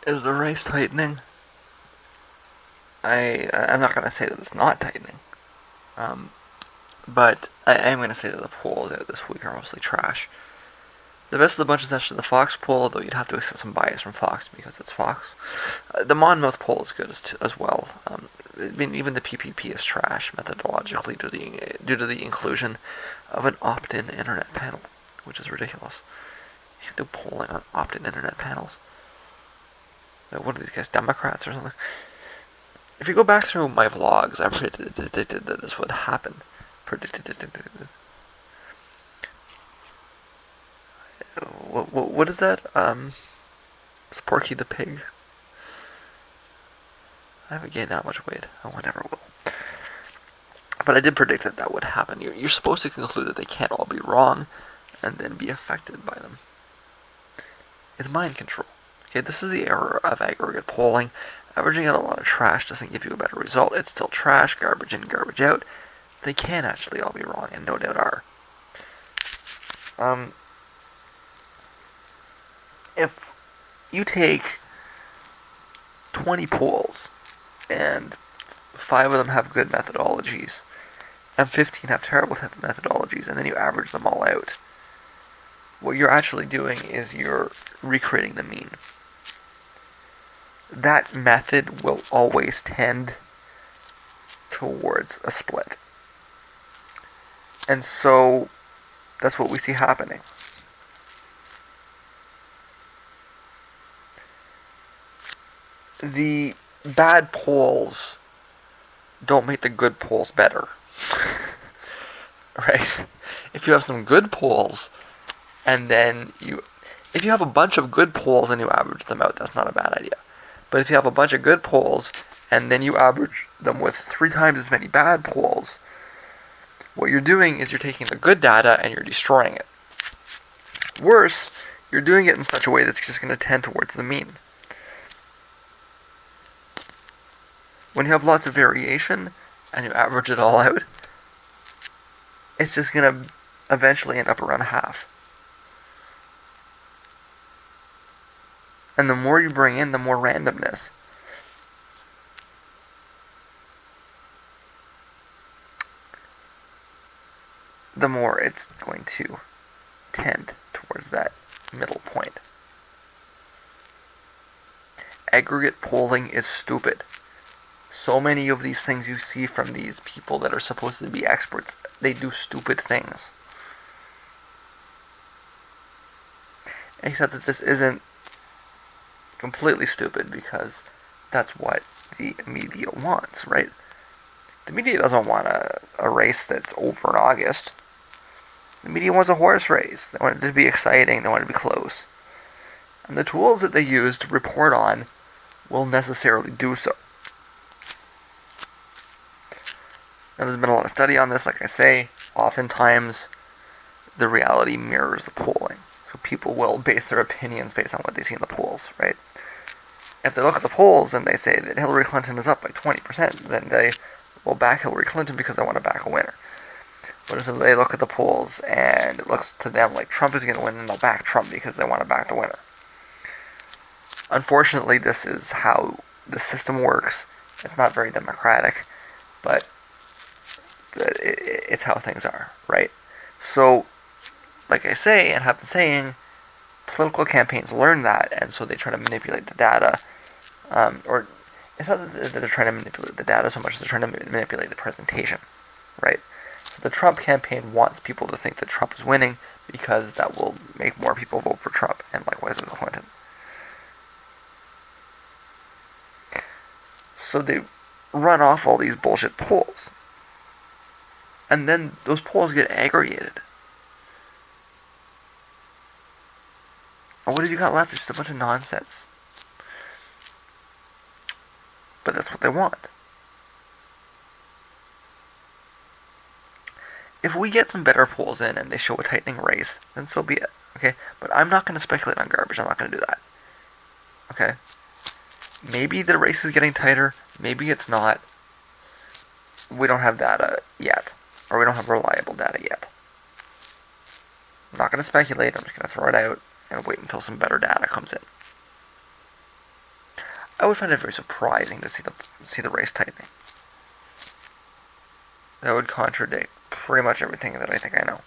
Is the race tightening? I'm not gonna say that it's not tightening, um, but I am gonna say that the polls out this week are mostly trash. The best of the bunch is actually the Fox poll, though you'd have to accept some bias from Fox because it's Fox. The Monmouth poll is good as well. I mean, even the PPP is trash methodologically due to the inclusion of an opt-in internet panel, which is ridiculous. You can do polling on opt-in internet panels. What are these guys, Democrats or something? If you go back through my vlogs, I predicted that this would happen. Predicted. What is that? It's Porky the Pig. I haven't gained that much weight. Oh, I never will. But I did predict that that would happen. You're supposed to conclude that they can't all be wrong, and then be affected by them. It's mind control. Okay, this is the error of aggregate polling. Averaging out a lot of trash doesn't give you a better result. It's still trash, garbage in, garbage out. They can actually all be wrong, and no doubt are. If you take 20 polls, and 5 of them have good methodologies, and 15 have terrible methodologies, and then you average them all out, what you're actually doing is you're recreating the mean. That method will always tend towards a split. And so that's what we see happening. The bad polls don't make the good polls better. Right? If you have some good polls, and then if you have a bunch of good polls and you average them out, that's not a bad idea. But if you have a bunch of good polls, and then you average them with 3 times as many bad polls, what you're doing is you're taking the good data and you're destroying it. Worse, you're doing it in such a way that's just going to tend towards the mean. When you have lots of variation, and you average it all out, it's just going to eventually end up around half. And the more you bring in, the more randomness. The more it's going to tend towards that middle point. Aggregate polling is stupid. So many of these things you see from these people that are supposed to be experts, they do stupid things. Except that this isn't completely stupid because that's what the media wants, right? The media doesn't want a race that's over in August. The media wants a horse race. They want it to be exciting. They want it to be close. And the tools that they use to report on will necessarily do so. Now, there's been a lot of study on this. Like I say, oftentimes the reality mirrors the polling. So people will base their opinions based on what they see in the polls, right? If they look at the polls and they say that Hillary Clinton is up by 20%, then they will back Hillary Clinton because they want to back a winner. But if they look at the polls and it looks to them like Trump is going to win, then they'll back Trump because they want to back the winner. Unfortunately, this is how the system works. It's not very democratic, but it's how things are, right? So, like I say and have been saying, political campaigns learn that, and so they try to manipulate the data. Or it's not that they're trying to manipulate the data so much as they're trying to manipulate the presentation, right? So the Trump campaign wants people to think that Trump is winning because that will make more people vote for Trump, and likewise with Clinton. So they run off all these bullshit polls. And then those polls get aggregated. And what have you got left? It's just a bunch of nonsense. But that's what they want. If we get some better polls in and they show a tightening race, then so be it. Okay? But I'm not going to speculate on garbage. I'm not going to do that. Okay? Maybe the race is getting tighter. Maybe it's not. We don't have data yet. Or we don't have reliable data yet. I'm not going to speculate. I'm just going to throw it out and wait until some better data comes in. I would find it very surprising to see the race tightening. That would contradict pretty much everything that I think I know.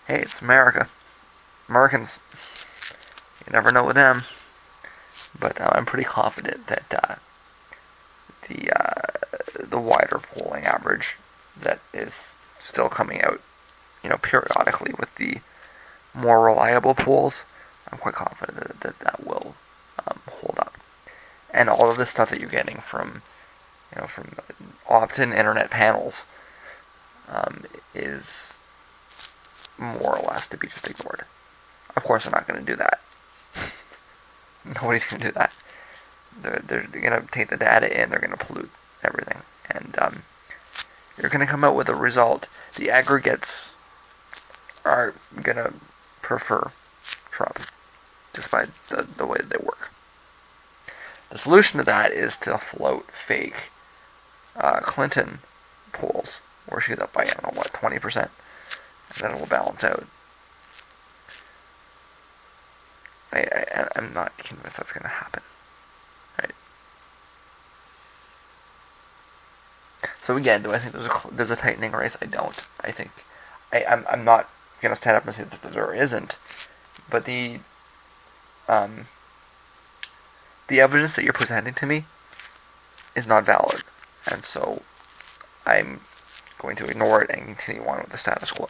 Hey, it's America. Americans, you never know with them. But I'm pretty confident that the wider polling average that is still coming out, periodically with the more reliable polls, I'm quite confident that will hold up. And all of this stuff that you're getting from opt-in internet panels is more or less to be just ignored. Of course, they're not going to do that. Nobody's going to do that. They're going to take the data in, they're going to pollute everything. And you're going to come out with a result. The aggregates are going to prefer Trump, just by the way that they work. The solution to that is to float fake Clinton polls, where she's up by, 20%, and then it will balance out. I'm not convinced that's going to happen. Right? So again, do I think there's a tightening race? I don't. I think I'm not going to stand up and say that there isn't, but the evidence that you're presenting to me is not valid, and so I'm going to ignore it and continue on with the status quo.